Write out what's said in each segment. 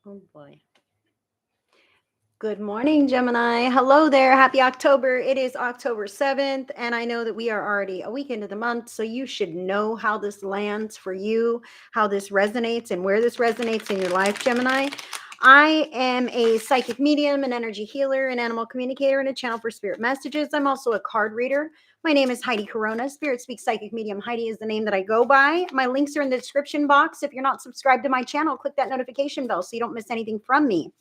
Oh boy. Good morning, Gemini. Hello there. Happy October. It is October 7th, and I know that we are already a week into the month, so you should know how this lands for you, how this resonates, and where this resonates in your life, Gemini. I am a psychic medium, an energy healer, an animal communicator, and a channel for spirit messages. I'm also a card reader. My name is Heidi Corona. Spirit Speaks Psychic Medium Heidi is the name that I go by. My links are in the description box. If you're not subscribed to my channel, click that notification bell so you don't miss anything from me.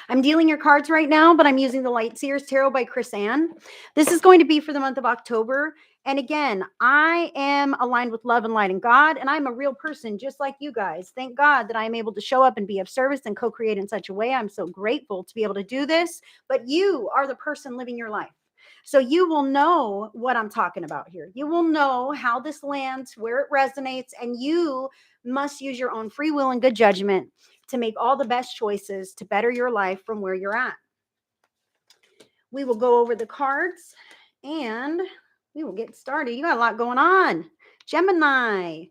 I'm dealing your cards right now, but I'm using the Light Seers Tarot by Chris Ann. This is going to be for the month of October. And again, I am aligned with love and light and God, and I'm a real person just like you guys. Thank God that I'm able to show up and be of service and co-create in such a way. I'm so grateful to be able to do this, but you are the person living your life. So you will know what I'm talking about here. You will know how this lands, where it resonates, and you must use your own free will and good judgment to make all the best choices to better your life from where you're at. We will go over the cards and we will get started. You got a lot going on. Gemini.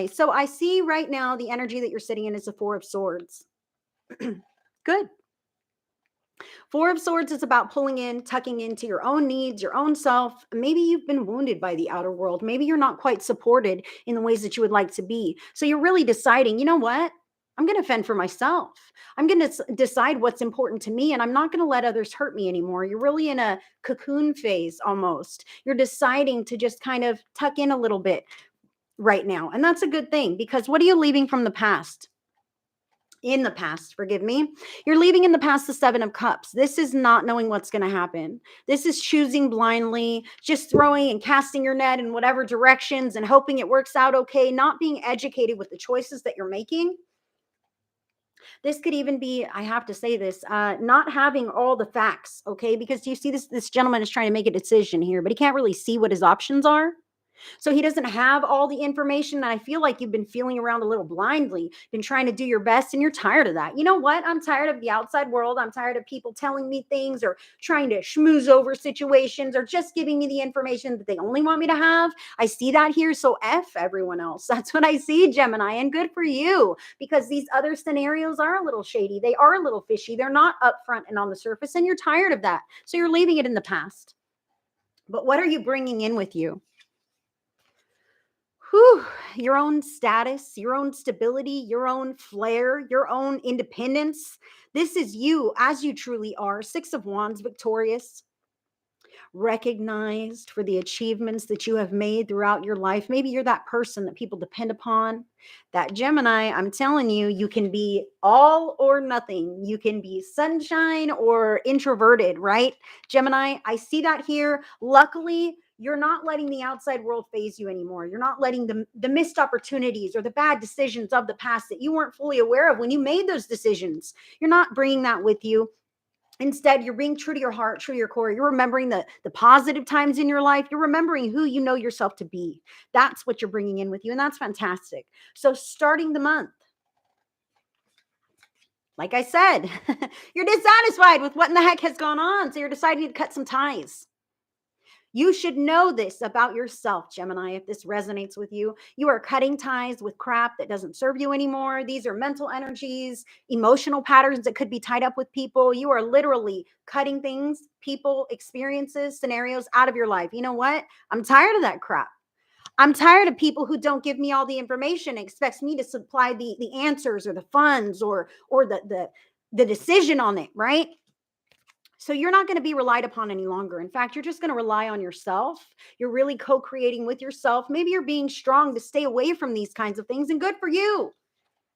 So I see right now the energy that you're sitting in is the Four of Swords. Good. Four of Swords is about pulling in, tucking into your own needs, your own self. Maybe you've been wounded by the outer world. Maybe you're not quite supported in the ways that you would like to be. So you're really deciding, you know what? I'm going to fend for myself. I'm going to decide what's important to me, and I'm not going to let others hurt me anymore. You're really in a cocoon phase almost. You're deciding to just kind of tuck in a little bit right now. And that's a good thing, because what are you leaving from the past? In the past, forgive me. You're leaving in the past the Seven of Cups. This is not knowing what's going to happen. This is choosing blindly, just throwing and casting your net in whatever directions and hoping it works out okay, not being educated with the choices that you're making. This could even be, I have to say this, not having all the facts, okay? Because you see this gentleman is trying to make a decision here, but he can't really see what his options are. So he doesn't have all the information. And I feel like you've been feeling around a little blindly, been trying to do your best, and you're tired of that. You know what? I'm tired of the outside world. I'm tired of people telling me things or trying to schmooze over situations or just giving me the information that they only want me to have. I see that here. So F everyone else. That's what I see, Gemini. And good for you, because these other scenarios are a little shady. They are a little fishy. They're not upfront and on the surface. And you're tired of that. So you're leaving it in the past. But what are you bringing in with you? Your own status, your own stability, your own flair, your own independence. This is you as you truly are. Six of Wands, victorious, recognized for the achievements that you have made throughout your life. Maybe you're that person that people depend upon. That Gemini, I'm telling you, you can be all or nothing. You can be sunshine or introverted, right? Gemini, I see that here. Luckily, you're not letting the outside world phase you anymore. You're not letting the missed opportunities or the bad decisions of the past that you weren't fully aware of when you made those decisions. You're not bringing that with you. Instead, you're being true to your heart, true to your core. You're remembering the positive times in your life. You're remembering who you know yourself to be. That's what you're bringing in with you, and that's fantastic. So starting the month, like I said, you're dissatisfied with what in the heck has gone on, so you're deciding to cut some ties. You should know this about yourself, Gemini, if this resonates with you. You are cutting ties with crap that doesn't serve you anymore. These are mental energies, emotional patterns that could be tied up with people. You are literally cutting things, people, experiences, scenarios out of your life. You know what? I'm tired of that crap. I'm tired of people who don't give me all the information, expects me to supply the answers or the funds or the decision on it, right? So you're not going to be relied upon any longer. In fact, you're just going to rely on yourself. You're really co-creating with yourself. Maybe you're being strong to stay away from these kinds of things, and good for you.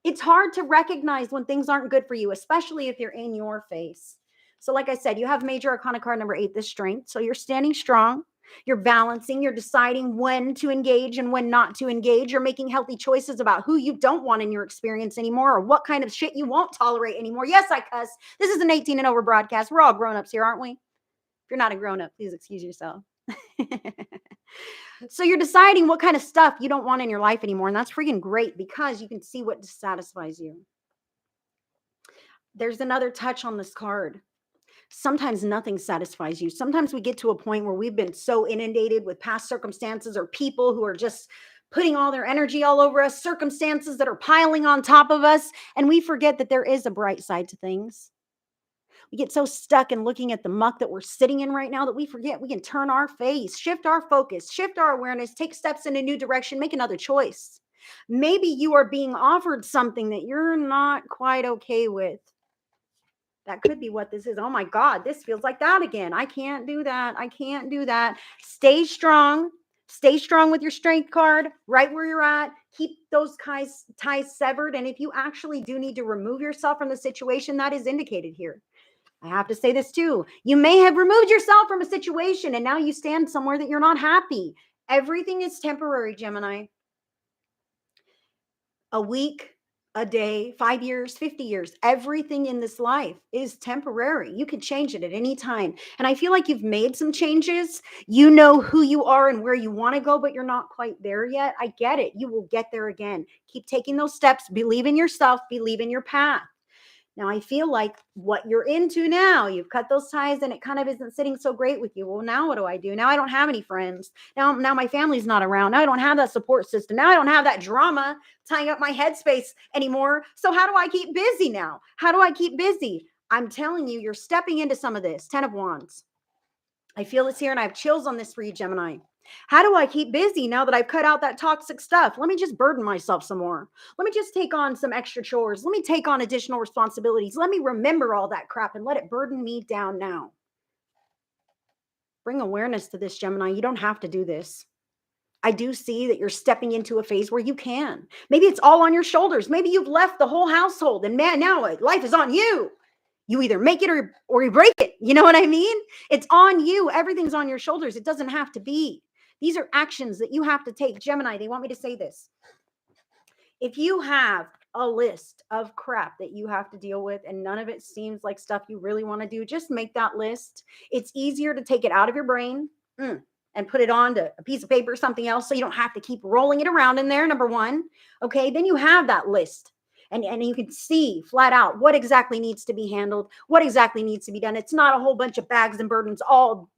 It's hard to recognize when things aren't good for you, especially if you're in your face. So like I said, you have major arcana card number 8, the strength. So you're standing strong. You're balancing. You're deciding when to engage and when not to engage. You're making healthy choices about who you don't want in your experience anymore, or what kind of shit you won't tolerate anymore. Yes, I cuss. This is an 18 and over broadcast. We're all grown-ups here, aren't we? If you're not a grown-up, please excuse yourself. So you're deciding what kind of stuff you don't want in your life anymore. And that's freaking great, because you can see what dissatisfies you. There's another touch on this card. Sometimes nothing satisfies you. Sometimes we get to a point where we've been so inundated with past circumstances or people who are just putting all their energy all over us, circumstances that are piling on top of us, and we forget that there is a bright side to things. We get so stuck in looking at the muck that we're sitting in right now that we forget we can turn our face, shift our focus, shift our awareness, take steps in a new direction, make another choice. Maybe you are being offered something that you're not quite okay with. That could be what this is. Oh my God, this feels like that again. I can't do that. I can't do that. Stay strong. Stay strong with your strength card right where you're at. Keep those ties severed. And if you actually do need to remove yourself from the situation, that is indicated here. I have to say this too. You may have removed yourself from a situation and now you stand somewhere that you're not happy. Everything is temporary, Gemini. A week, a day, 5 years, 50 years, everything in this life is temporary. You can change it at any time. And I feel like you've made some changes. You know who you are and where you want to go, but you're not quite there yet. I get it. You will get there again. Keep taking those steps. Believe in yourself. Believe in your path. Now, I feel like what you're into now, you've cut those ties and it kind of isn't sitting so great with you. Well, now what do I do? Now I don't have any friends. Now my family's not around. Now I don't have that support system. Now I don't have that drama tying up my headspace anymore. So how do I keep busy now? How do I keep busy? I'm telling you, you're stepping into some of this. 10 of Wands. I feel this here and I have chills on this for you, Gemini. How do I keep busy now that I've cut out that toxic stuff? Let me just burden myself some more. Let me just take on some extra chores. Let me take on additional responsibilities. Let me remember all that crap and let it burden me down now. Bring awareness to this, Gemini. You don't have to do this. I do see that you're stepping into a phase where you can. Maybe it's all on your shoulders. Maybe you've left the whole household and man, now life is on you. You either make it or you break it. You know what I mean? It's on you. Everything's on your shoulders. It doesn't have to be. These are actions that you have to take. Gemini, they want me to say this. If you have a list of crap that you have to deal with and none of it seems like stuff you really want to do, just make that list. It's easier to take it out of your brain and put it onto a piece of paper or something else so you don't have to keep rolling it around in there, number one. Okay, then you have that list. And you can see flat out what exactly needs to be handled, what exactly needs to be done. It's not a whole bunch of bags and burdens all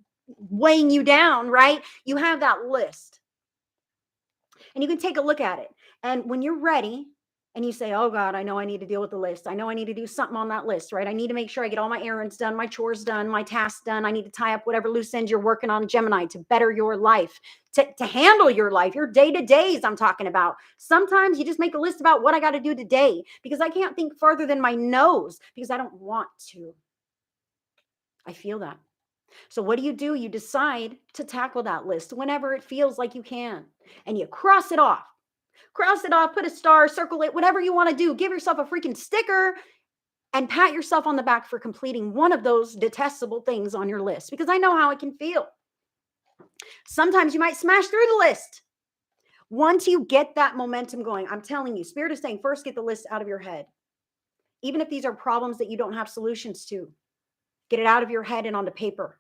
weighing you down, right? You have that list. And you can take a look at it. And when you're ready and you say, oh God, I know I need to deal with the list. I know I need to do something on that list, right? I need to make sure I get all my errands done, my chores done, my tasks done. I need to tie up whatever loose ends you're working on, Gemini, to better your life, to handle your life, your day-to-days I'm talking about. Sometimes you just make a list about what I got to do today because I can't think further than my nose because I don't want to. I feel that. So what do? You decide to tackle that list whenever it feels like you can. And you cross it off. Cross it off, put a star, circle it, whatever you want to do. Give yourself a freaking sticker and pat yourself on the back for completing one of those detestable things on your list because I know how it can feel. Sometimes you might smash through the list. Once you get that momentum going, I'm telling you, Spirit is saying first get the list out of your head. Even if these are problems that you don't have solutions to, get it out of your head and onto paper.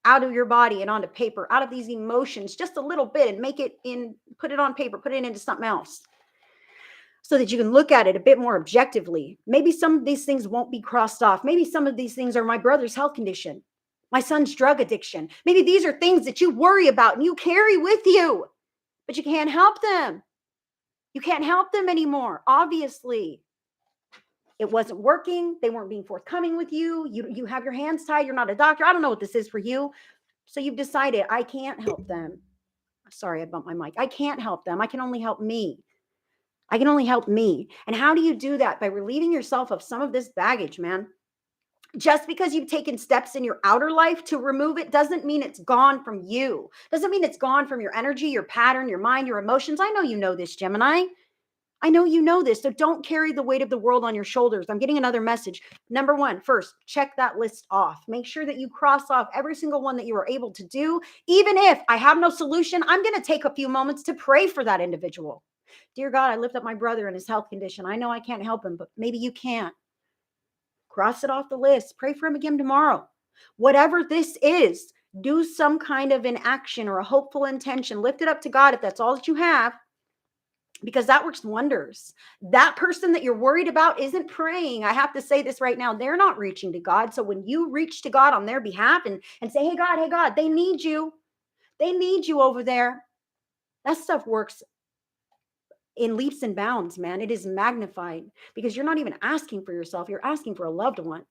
Out of your body and onto paper, out of these emotions, just a little bit and put it on paper, put it into something else so that you can look at it a bit more objectively. Maybe some of these things won't be crossed off. Maybe some of these things are my brother's health condition, my son's drug addiction. Maybe these are things that you worry about and you carry with you, but you can't help them. You can't help them anymore, obviously. It wasn't working. They weren't being forthcoming with you. You have your hands tied. You're not a doctor. I don't know what this is for you. So you've decided, I can't help them. Sorry, I bumped my mic. I can't help them. I can only help me. I can only help me. And how do you do that? By relieving yourself of some of this baggage, man. Just because you've taken steps in your outer life to remove it doesn't mean it's gone from you. Doesn't mean it's gone from your energy, your pattern, your mind, your emotions. I know you know this, Gemini. I know you know this, so don't carry the weight of the world on your shoulders. I'm getting another message. Number one, first, check that list off. Make sure that you cross off every single one that you are able to do. Even if I have no solution, I'm going to take a few moments to pray for that individual. Dear God, I lift up my brother and his health condition. I know I can't help him, but maybe you can. Cross it off the list. Pray for him again tomorrow. Whatever this is, do some kind of an action or a hopeful intention. Lift it up to God if that's all that you have. Because that works wonders. That person that you're worried about isn't praying. I have to say this right now. They're not reaching to God. So when you reach to God on their behalf and say, hey, God, they need you. They need you over there. That stuff works in leaps and bounds, man. It is magnified because you're not even asking for yourself. You're asking for a loved one.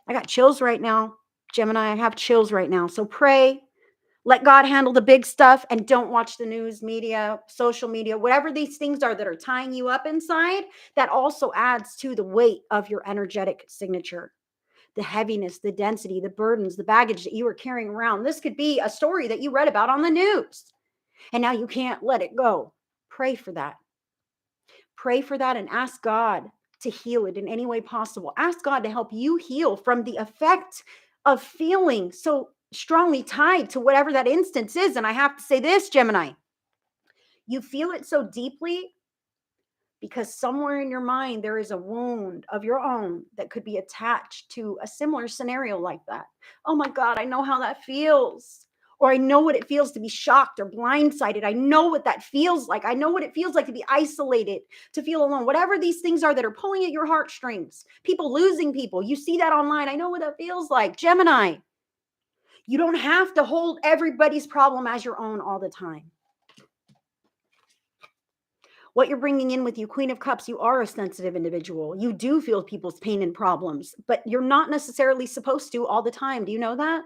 I got chills right now, Gemini. I have chills right now. So pray, let God handle the big stuff, and don't watch the news media, social media, whatever these things are that are tying you up inside. That also adds to the weight of your energetic signature, the heaviness, the density, the burdens, the baggage that you are carrying around. This could be a story that you read about on the news, and now you can't let it go. Pray for that. Pray for that and ask God to heal it in any way possible. Ask God to help you heal from the effect of feeling so strongly tied to whatever that instance is. And I have to say this, Gemini, you feel it so deeply because somewhere in your mind there is a wound of your own that could be attached to a similar scenario like that. Oh my God, I know how that feels. Or I know what it feels to be shocked or blindsided. I know what that feels like. I know what it feels like to be isolated, to feel alone. Whatever these things are that are pulling at your heartstrings, people losing people. You see that online. I know what that feels like. Gemini, you don't have to hold everybody's problem as your own all the time. What you're bringing in with you, Queen of Cups, you are a sensitive individual. You do feel people's pain and problems, but you're not necessarily supposed to all the time. Do you know that?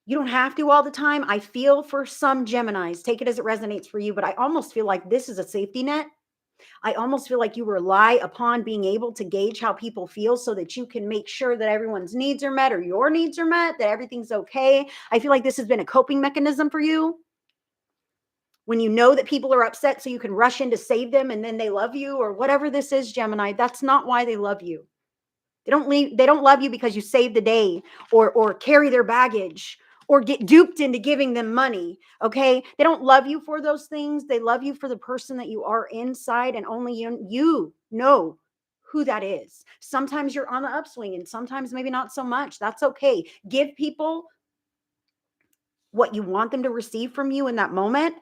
You don't have to all the time. I feel for some Geminis, take it as it resonates for you, but I almost feel like this is a safety net. I almost feel like you rely upon being able to gauge how people feel so that you can make sure that everyone's needs are met or your needs are met, that everything's okay. I feel like this has been a coping mechanism for you. When you know that people are upset, so you can rush in to save them and then they love you or whatever this is, Gemini, that's not why they love you. They don't love you because you saved the day or carry their baggage or get duped into giving them money. Okay. They don't love you for those things. They love you for the person that you are inside, and only you know who that is. Sometimes you're on the upswing and sometimes maybe not so much. That's okay. Give people what you want them to receive from you in that moment.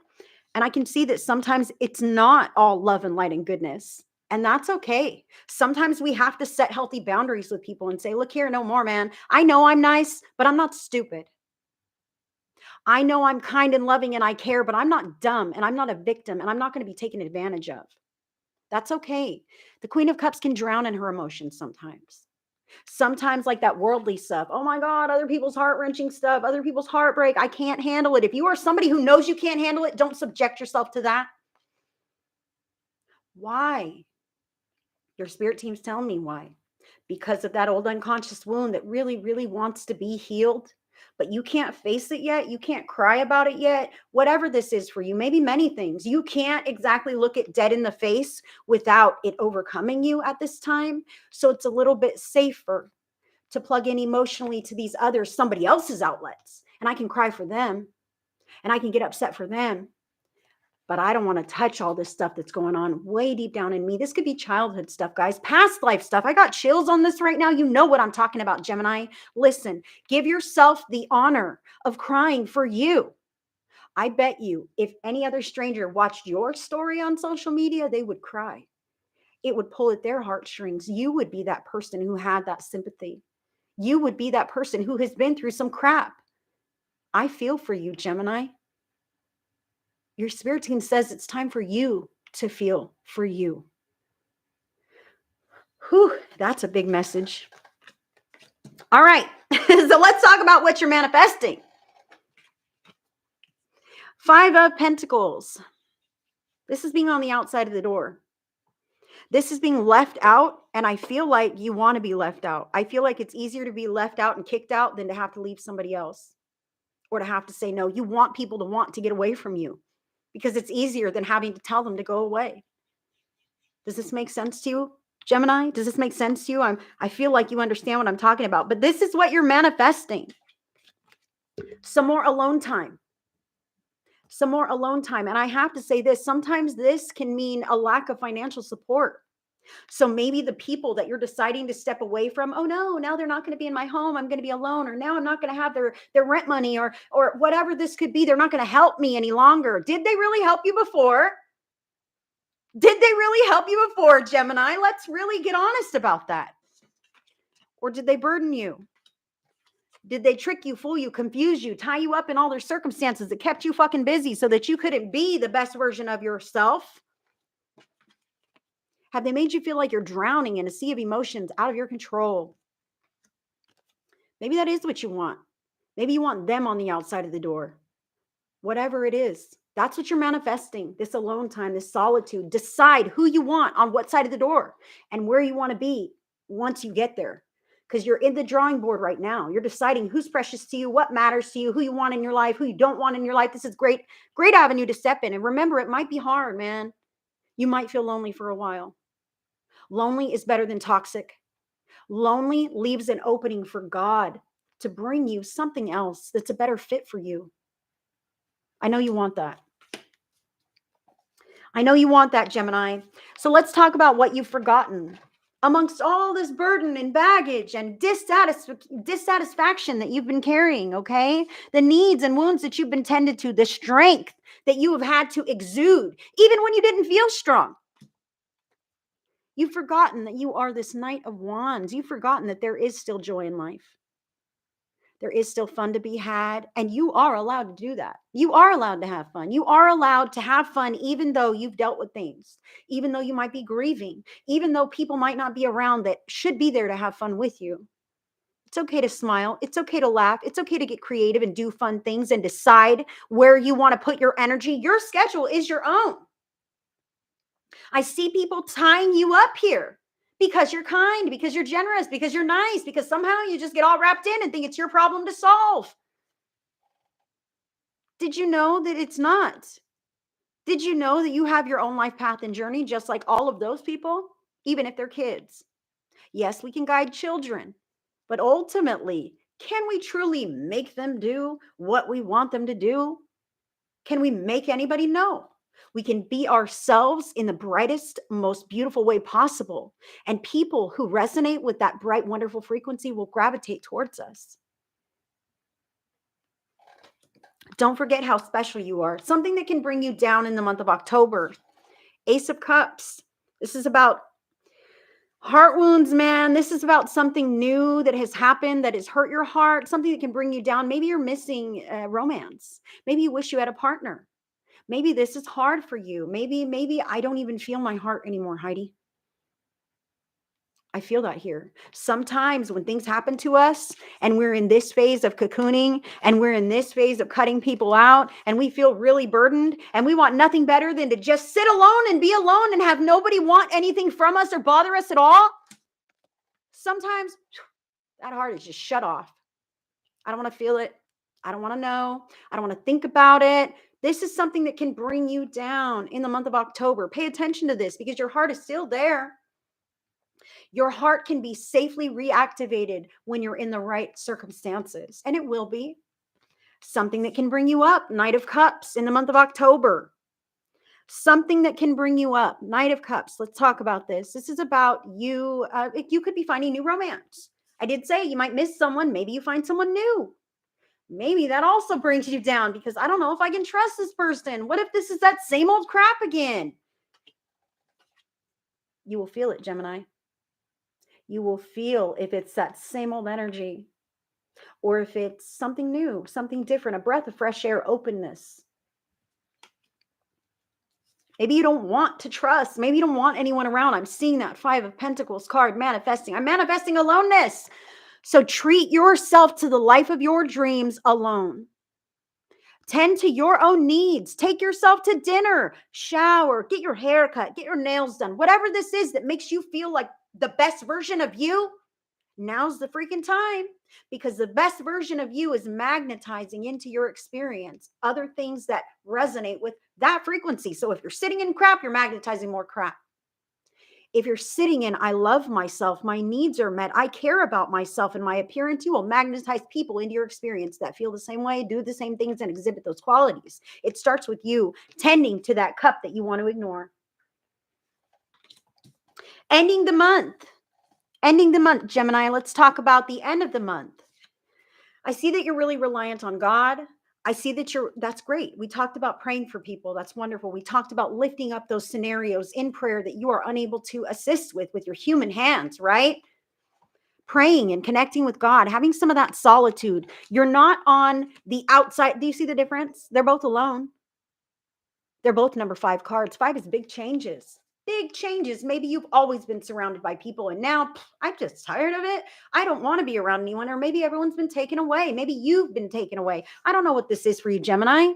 And I can see that sometimes it's not all love and light and goodness. And that's okay. Sometimes we have to set healthy boundaries with people and say, look here, no more, man. I know I'm nice, but I'm not stupid. I know I'm kind and loving and I care, but I'm not dumb and I'm not a victim and I'm not going to be taken advantage of. That's okay. The Queen of Cups can drown in her emotions sometimes. Sometimes, like that worldly stuff. Oh my God, other people's heart-wrenching stuff, other people's heartbreak. I can't handle it. If you are somebody who knows you can't handle it, don't subject yourself to that. Why? Your spirit team's telling me why. Because of that old unconscious wound that really, really wants to be healed, but you can't face it yet. You can't cry about it yet. Whatever this is for you, maybe many things. You can't exactly look it dead in the face without it overcoming you at this time. So it's a little bit safer to plug in emotionally to these others, somebody else's outlets. And I can cry for them and I can get upset for them. But I don't want to touch all this stuff that's going on way deep down in me. This could be childhood stuff, guys, past life stuff. I got chills on this right now. You know what I'm talking about, Gemini. Listen, give yourself the honor of crying for you. I bet you if any other stranger watched your story on social media, they would cry. It would pull at their heartstrings. You would be that person who had that sympathy. You would be that person who has been through some crap. I feel for you, Gemini. Your spirit team says it's time for you to feel for you. Whew, that's a big message. All right. So let's talk about what you're manifesting. 5 of Pentacles. This is being on the outside of the door. This is being left out, and I feel like you want to be left out. I feel like it's easier to be left out and kicked out than to have to leave somebody else or to have to say no. You want people to want to get away from you because it's easier than having to tell them to go away. Does this make sense to you, Gemini? Does this make sense to you? I feel like you understand what I'm talking about, but this is what you're manifesting. Some more alone time. Some more alone time. And I have to say this, sometimes this can mean a lack of financial support. So maybe the people that you're deciding to step away from, oh no, now they're not going to be in my home. I'm going to be alone, or now I'm not going to have their rent money, or whatever this could be. They're not going to help me any longer. Did they really help you before? Did they really help you before, Gemini? Let's really get honest about that. Or did they burden you? Did they trick you, fool you, confuse you, tie you up in all their circumstances that kept you fucking busy so that you couldn't be the best version of yourself? Have they made you feel like you're drowning in a sea of emotions out of your control? Maybe that is what you want. Maybe you want them on the outside of the door. Whatever it is, that's what you're manifesting. This alone time, this solitude. Decide who you want on what side of the door and where you want to be once you get there. Because you're in the drawing board right now. You're deciding who's precious to you, what matters to you, who you want in your life, who you don't want in your life. This is great avenue to step in. And remember, it might be hard, man. You might feel lonely for a while. Lonely is better than toxic. Lonely leaves an opening for God to bring you something else that's a better fit for you. I know you want that. I know you want that, Gemini. So let's talk about what you've forgotten. Amongst all this burden and baggage and dissatisfaction that you've been carrying, okay? The needs and wounds that you've been tended to, the strength that you have had to exude, even when you didn't feel strong. You've forgotten that you are this Knight of Wands. You've forgotten that there is still joy in life. There is still fun to be had, and you are allowed to do that. You are allowed to have fun. You are allowed to have fun even though you've dealt with things, even though you might be grieving, even though people might not be around that should be there to have fun with you. It's okay to smile. It's okay to laugh. It's okay to get creative and do fun things and decide where you want to put your energy. Your schedule is your own. I see people tying you up here because you're kind, because you're generous, because you're nice, because somehow you just get all wrapped in and think it's your problem to solve. Did you know that it's not? Did you know that you have your own life path and journey just like all of those people, even if they're kids? Yes, we can guide children, but ultimately, can we truly make them do what we want them to do? Can we make anybody? No. We can be ourselves in the brightest, most beautiful way possible. And people who resonate with that bright, wonderful frequency will gravitate towards us. Don't forget how special you are. Something that can bring you down in the month of October. Ace of Cups. This is about heart wounds, man. This is about something new that has happened that has hurt your heart, something that can bring you down. Maybe you're missing romance. Maybe you wish you had a partner. Maybe this is hard for you. Maybe I don't even feel my heart anymore, Heidi. I feel that here. Sometimes when things happen to us and we're in this phase of cocooning and we're in this phase of cutting people out and we feel really burdened and we want nothing better than to just sit alone and be alone and have nobody want anything from us or bother us at all. Sometimes that heart is just shut off. I don't want to feel it. I don't want to know. I don't want to think about it. This is something that can bring you down in the month of October. Pay attention to this because your heart is still there. Your heart can be safely reactivated when you're in the right circumstances, and it will be. Something that can bring you up, Knight of Cups in the month of October. Something that can bring you up, Knight of Cups. Let's talk about this. This is about you. You could be finding new romance. I did say you might miss someone. Maybe you find someone new. Maybe that also brings you down because I don't know if I can trust this person. What if this is that same old crap again? You will feel it, Gemini. You will feel if it's that same old energy or if it's something new, something different, a breath of fresh air, openness. Maybe you don't want to trust. Maybe you don't want anyone around. I'm seeing that Five of Pentacles card manifesting. I'm manifesting aloneness. So treat yourself to the life of your dreams alone. Tend to your own needs. Take yourself to dinner, shower, get your hair cut, get your nails done. Whatever this is that makes you feel like the best version of you, now's the freaking time because the best version of you is magnetizing into your experience other things that resonate with that frequency. So if you're sitting in crap, you're magnetizing more crap. If you're sitting in, I love myself, my needs are met, I care about myself and my appearance, you will magnetize people into your experience that feel the same way, do the same things, and exhibit those qualities. It starts with you tending to that cup that you want to ignore. Ending the month. Ending the month, Gemini. Let's talk about the end of the month. I see that you're really reliant on God. I see that that's great. We talked about praying for people. That's wonderful. We talked about lifting up those scenarios in prayer that you are unable to assist with your human hands, right? praying and connecting with God, having some of that solitude. You're not on the outside. Do you see the difference? They're both alone. They're both number 5 cards. 5 is big changes. Big changes. Maybe you've always been surrounded by people and now I'm just tired of it. I don't want to be around anyone. Or maybe everyone's been taken away. Maybe you've been taken away. I don't know what this is for you, Gemini.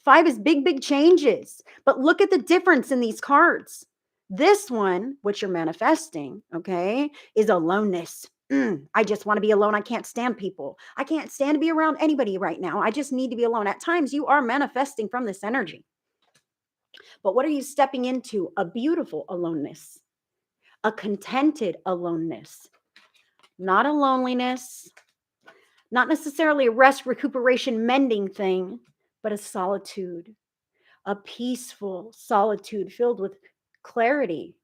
5 is big, big changes. But look at the difference in these cards. This one, which you're manifesting, okay, is aloneness. I just want to be alone. I can't stand people. I can't stand to be around anybody right now. I just need to be alone. At times, you are manifesting from this energy. But what are you stepping into? A beautiful aloneness, a contented aloneness, not a loneliness, not necessarily a rest, recuperation, mending thing, but a solitude, a peaceful solitude filled with clarity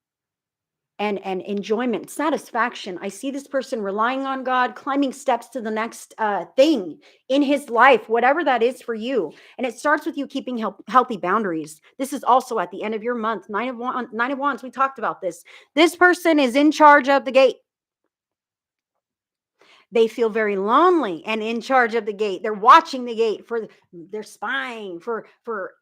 and enjoyment, satisfaction. I see this person relying on God, climbing steps to the next thing in his life, whatever that is for you. And it starts with you keeping healthy boundaries. This is also at the end of your month. Nine of Wands, we talked about this. This person is in charge of the gate. They feel very lonely and in charge of the gate. They're watching the gate they're spying for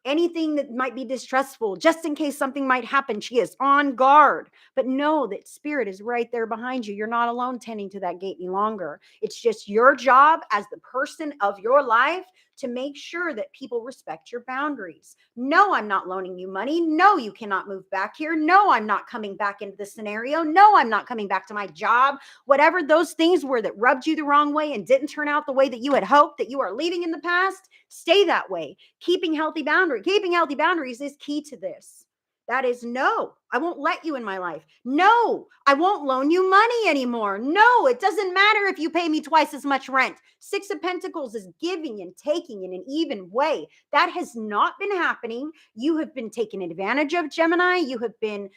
anything that might be distrustful, just in case something might happen. She is on guard. But know that spirit is right there behind you. You're not alone tending to that gate any longer. It's just your job as the person of your life to make sure that people respect your boundaries. No, I'm not loaning you money. No, you cannot move back here. No, I'm not coming back into this scenario. No, I'm not coming back to my job. Whatever those things were that rubbed you the wrong way and didn't turn out the way that you had hoped, that you are leaving in the past, stay that way. Keeping healthy boundaries is key to this. That is, no, I won't let you in my life. No, I won't loan you money anymore. No, it doesn't matter if you pay me twice as much rent. 6 of Pentacles is giving and taking in an even way. That has not been happening. You have been taken advantage of, Gemini. You have been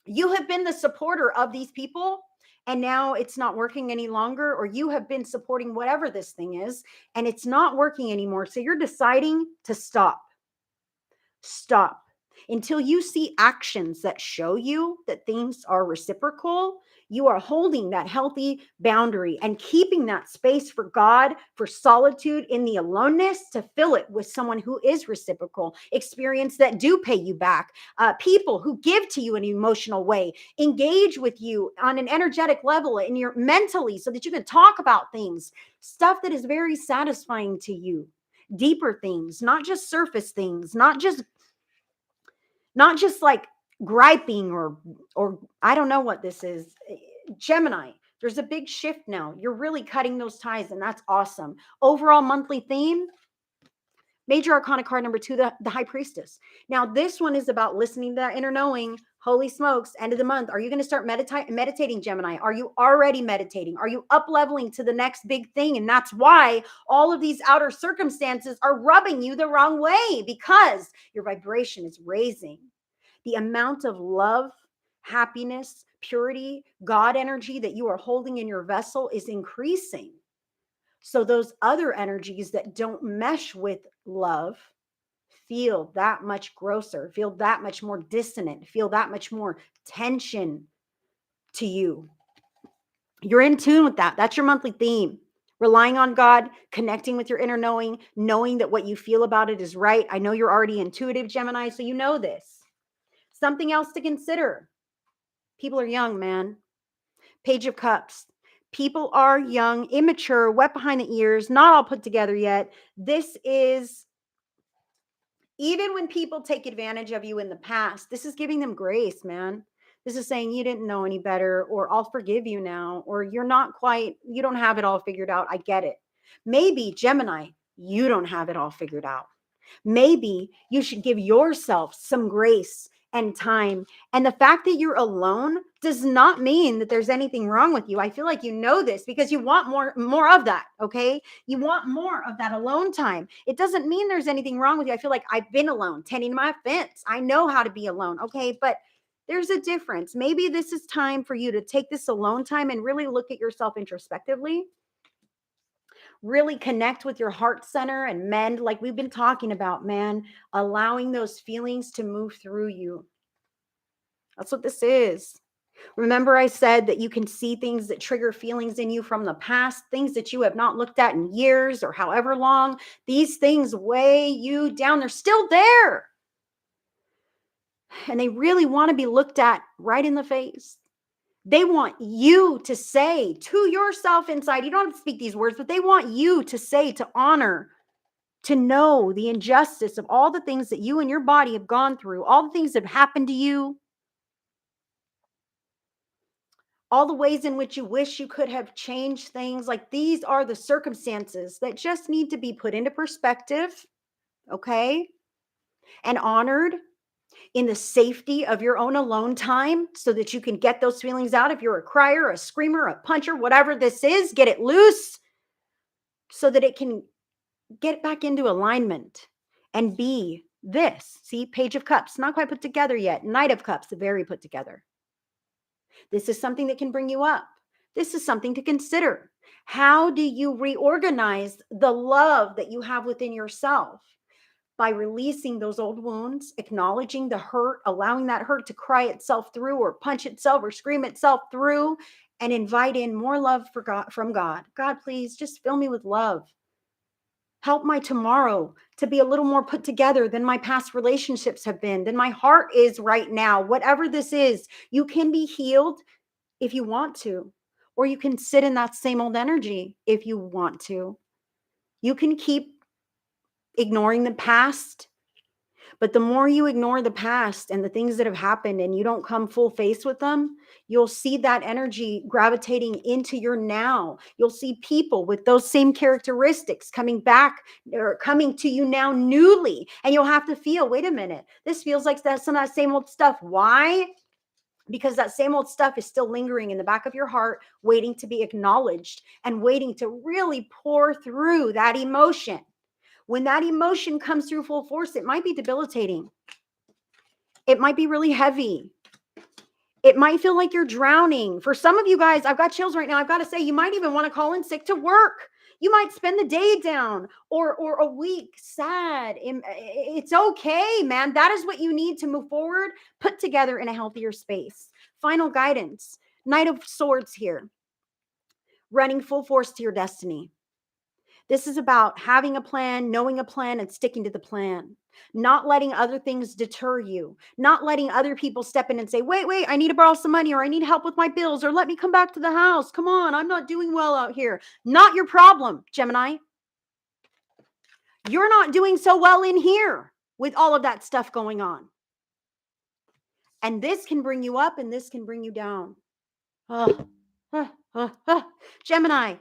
you have been the supporter of these people. And now it's not working any longer, or you have been supporting whatever this thing is, and it's not working anymore. So you're deciding to stop. Stop until you see actions that show you that things are reciprocal. You are holding that healthy boundary and keeping that space for God, for solitude in the aloneness, to fill it with someone who is reciprocal, experience that do pay you back, people who give to you in an emotional way, engage with you on an energetic level in your mentally, so that you can talk about things, stuff that is very satisfying to you. Deeper things, not just surface things, not just like griping or I don't know what this is. Gemini, there's a big shift now. You're really cutting those ties, and that's awesome. Overall monthly theme, Major Arcana card number 2, the High Priestess. Now, this one is about listening to that inner knowing. Holy smokes, end of the month. Are you going to start meditating, Gemini? Are you already meditating? Are you up leveling to the next big thing? And that's why all of these outer circumstances are rubbing you the wrong way, because your vibration is raising. The amount of love, happiness, purity, God energy that you are holding in your vessel is increasing. So those other energies that don't mesh with love feel that much grosser, feel that much more dissonant, feel that much more tension to you. You're in tune with that. That's your monthly theme. Relying on God, connecting with your inner knowing, knowing that what you feel about it is right. I know you're already intuitive, Gemini, so you know this. Something else to consider. People are young, man. Page of Cups. People are young, immature, wet behind the ears, not all put together yet. This is, even when people take advantage of you in the past, this is giving them grace, man. This is saying you didn't know any better, or I'll forgive you now, or you don't have it all figured out. I get it. Maybe, Gemini, you don't have it all figured out. Maybe you should give yourself some grace and time. And the fact that you're alone does not mean that there's anything wrong with you. I feel like you know this because you want more of that, okay? You want more of that alone time. It doesn't mean there's anything wrong with you. I feel like I've been alone, tending my fence. I know how to be alone, okay? But there's a difference. Maybe this is time for you to take this alone time and really look at yourself introspectively. Really connect with your heart center and mend, like we've been talking about, man, allowing those feelings to move through you. That's what this is. Remember, I said that you can see things that trigger feelings in you from the past, things that you have not looked at in years or however long. These things weigh you down. They're still there. And they really want to be looked at right in the face. They want you to say to yourself inside, you don't have to speak these words, but they want you to say, to honor, to know the injustice of all the things that you and your body have gone through, all the things that have happened to you, all the ways in which you wish you could have changed things. Like, these are the circumstances that just need to be put into perspective, okay, and honored in the safety of your own alone time so that you can get those feelings out. If you're a crier, a screamer, a puncher, whatever this is, get it loose so that it can get back into alignment and be this. See, Page of Cups, not quite put together yet. Knight of Cups, very put together. This is something that can bring you up. This is something to consider. How do you reorganize the love that you have within yourself? By releasing those old wounds, acknowledging the hurt, allowing that hurt to cry itself through or punch itself or scream itself through, and invite in more love from God. God, please just fill me with love. Help my tomorrow to be a little more put together than my past relationships have been, than my heart is right now. Whatever this is, you can be healed if you want to, or you can sit in that same old energy if you want to. You can keep ignoring the past, but the more you ignore the past and the things that have happened and you don't come full face with them, you'll see that energy gravitating into your now. You'll see people with those same characteristics coming back or coming to you now newly. And you'll have to feel, wait a minute, this feels like that's some of that same old stuff. Why? Because that same old stuff is still lingering in the back of your heart, waiting to be acknowledged and waiting to really pour through that emotion. When that emotion comes through full force, it might be debilitating. It might be really heavy. It might feel like you're drowning. For some of you guys, I've got chills right now. I've got to say, you might even want to call in sick to work. You might spend the day down or a week sad. It's okay, man. That is what you need to move forward, put together in a healthier space. Final guidance. Knight of Swords here. Running full force to your destiny. This is about having a plan, knowing a plan, and sticking to the plan. Not letting other things deter you. Not letting other people step in and say, wait, I need to borrow some money, or I need help with my bills, or let me come back to the house. Come on, I'm not doing well out here. Not your problem, Gemini. You're not doing so well in here with all of that stuff going on. And this can bring you up and this can bring you down. Gemini,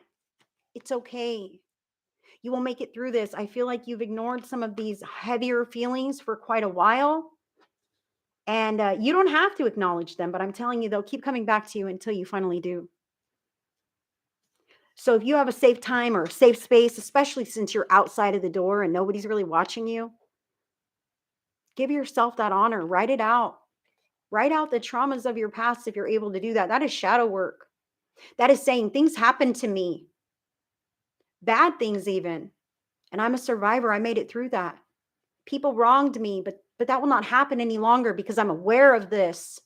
it's okay. You will make it through this. I feel like you've ignored some of these heavier feelings for quite a while. And you don't have to acknowledge them, but I'm telling you, they'll keep coming back to you until you finally do. So if you have a safe time or a safe space, especially since you're outside of the door and nobody's really watching you, give yourself that honor. Write it out. Write out the traumas of your past if you're able to do that. That is shadow work. That is saying things happened to me, bad things even. And I'm a survivor. I made it through that. People wronged me, but that will not happen any longer because I'm aware of this.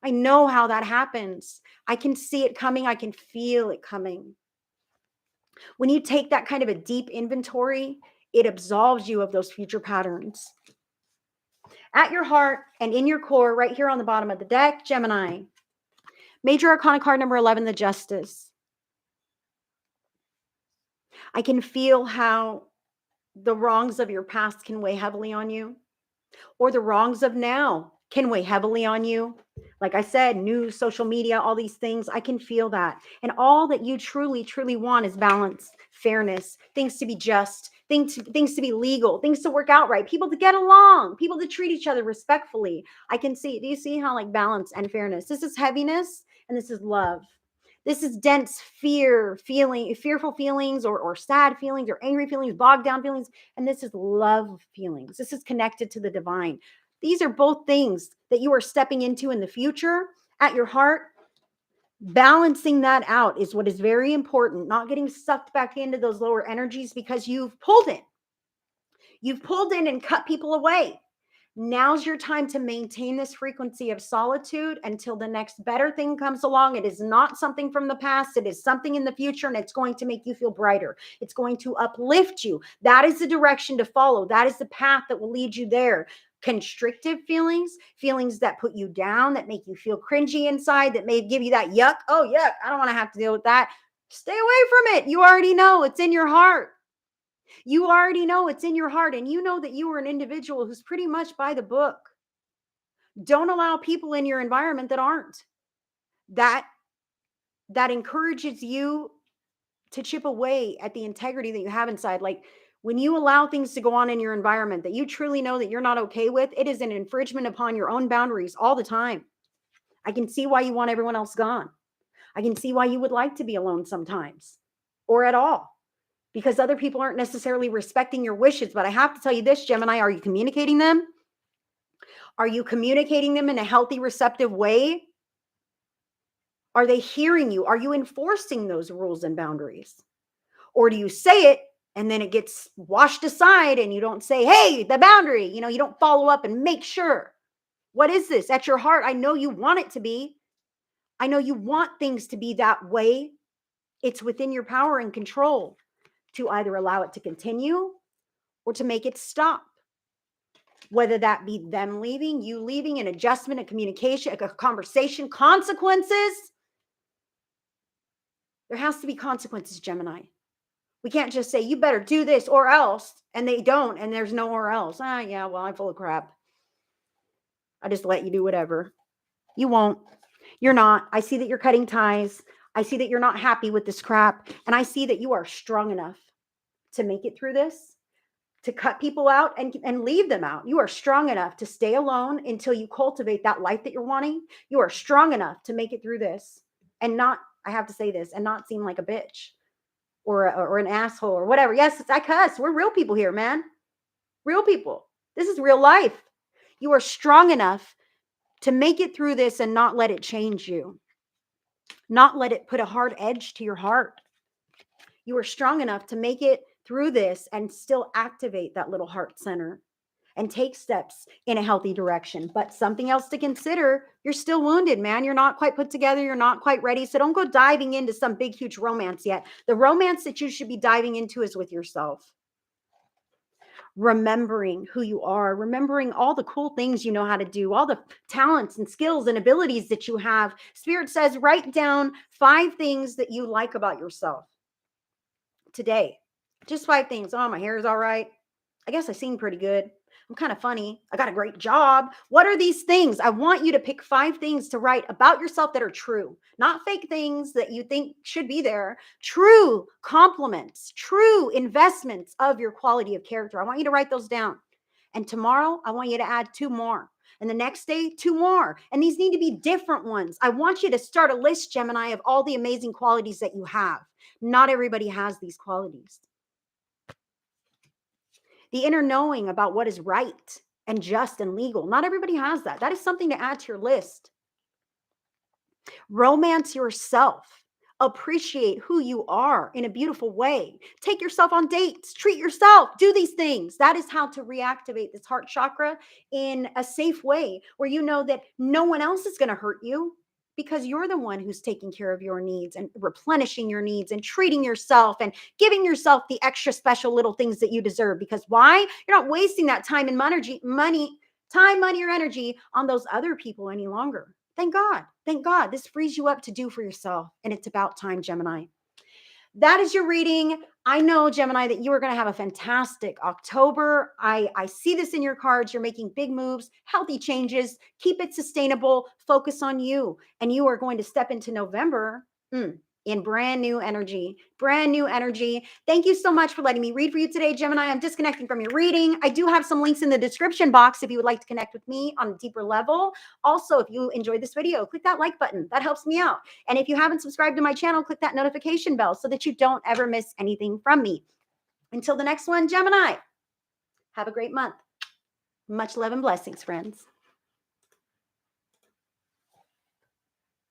I know how that happens. I can see it coming. I can feel it coming. When you take that kind of a deep inventory, it absolves you of those future patterns. At your heart and in your core, right here on the bottom of the deck, Gemini. Major Arcana card number 11, the Justice. I can feel how the wrongs of your past can weigh heavily on you, or the wrongs of now can weigh heavily on you. Like I said, news, social media, all these things, I can feel that. And all that you truly, truly want is balance, fairness, things to be just, things to be legal, things to work out right, people to get along, people to treat each other respectfully. I can see, do you see how like balance and fairness? This is heaviness and this is love. This is dense fearful feelings or sad feelings or angry feelings, bogged down feelings. And this is love feelings. This is connected to the divine. These are both things that you are stepping into in the future at your heart. Balancing that out is what is very important. Not getting sucked back into those lower energies because you've pulled in. You've pulled in and cut people away. Now's your time to maintain this frequency of solitude until the next better thing comes along. It is not something from the past. It is something in the future, and it's going to make you feel brighter. It's going to uplift you. That is the direction to follow. That is the path that will lead you there. Constrictive feelings, feelings that put you down, that make you feel cringy inside, that may give you that yuck. Oh, yuck. I don't want to have to deal with that. Stay away from it. You already know it's in your heart. You already know it's in your heart, and you know that you are an individual who's pretty much by the book. Don't allow people in your environment that aren't. That encourages you to chip away at the integrity that you have inside. Like when you allow things to go on in your environment that you truly know that you're not okay with, it is an infringement upon your own boundaries all the time. I can see why you want everyone else gone. I can see why you would like to be alone sometimes or at all, because other people aren't necessarily respecting your wishes. But I have to tell you this, Gemini, are you communicating them? Are you communicating them in a healthy, receptive way? Are they hearing you? Are you enforcing those rules and boundaries? Or do you say it and then it gets washed aside and you don't say, hey, the boundary, you don't follow up and make sure. What is this? At your heart, I know you want it to be. I know you want things to be that way. It's within your power and control to either allow it to continue or to make it stop. Whether that be them leaving, you leaving, an adjustment, a communication, a conversation, consequences. There has to be consequences, Gemini. We can't just say, you better do this or else, and they don't, and there's no or else. Yeah, well, I'm full of crap. I just let you do whatever. You won't. You're not. I see that you're cutting ties. I see that you're not happy with this crap, and I see that you are strong enough to make it through this, to cut people out and leave them out. You are strong enough to stay alone until you cultivate that life that you're wanting. You are strong enough to make it through this and not, I have to say this, and not seem like a bitch or an asshole or whatever. Yes, I cuss. We're real people here, man. Real people. This is real life. You are strong enough to make it through this and not let it change you. Not let it put a hard edge to your heart. You are strong enough to make it through this and still activate that little heart center and take steps in a healthy direction. But something else to consider, you're still wounded, man. You're not quite put together. You're not quite ready. So don't go diving into some big, huge romance yet. The romance that you should be diving into is with yourself. Remembering who you are, remembering all the cool things you know how to do, all the talents and skills and abilities that you have. Spirit says, write down 5 things that you like about yourself today. Just 5 things. Oh, my hair is all right. I guess I sing pretty good. I'm kind of funny. I got a great job. What are these things? I want you to pick 5 things to write about yourself that are true, not fake things that you think should be there. True compliments, true investments of your quality of character. I want you to write those down. And tomorrow, I want you to add 2 more. And the next day, 2 more. And these need to be different ones. I want you to start a list, Gemini, of all the amazing qualities that you have. Not everybody has these qualities. The inner knowing about what is right and just and legal. Not everybody has that. That is something to add to your list. Romance yourself. Appreciate who you are in a beautiful way. Take yourself on dates. Treat yourself. Do these things. That is how to reactivate this heart chakra in a safe way where you know that no one else is going to hurt you, because you're the one who's taking care of your needs and replenishing your needs and treating yourself and giving yourself the extra special little things that you deserve. Because why? You're not wasting that time and money, or energy on those other people any longer. Thank God. Thank God. This frees you up to do for yourself. And it's about time, Gemini. That is your reading. I know, Gemini, that you are going to have a fantastic October. I see this in your cards. You're making big moves, healthy changes. Keep it sustainable. Focus on you. And you are going to step into November in brand new energy. Brand new energy. Thank you so much for letting me read for you today, Gemini. I'm disconnecting from your reading. I do have some links in the description box if you would like to connect with me on a deeper level. Also, if you enjoyed this video, click that like button. That helps me out. And if you haven't subscribed to my channel, click that notification bell so that you don't ever miss anything from me. Until the next one, Gemini, have a great month. Much love and blessings, friends.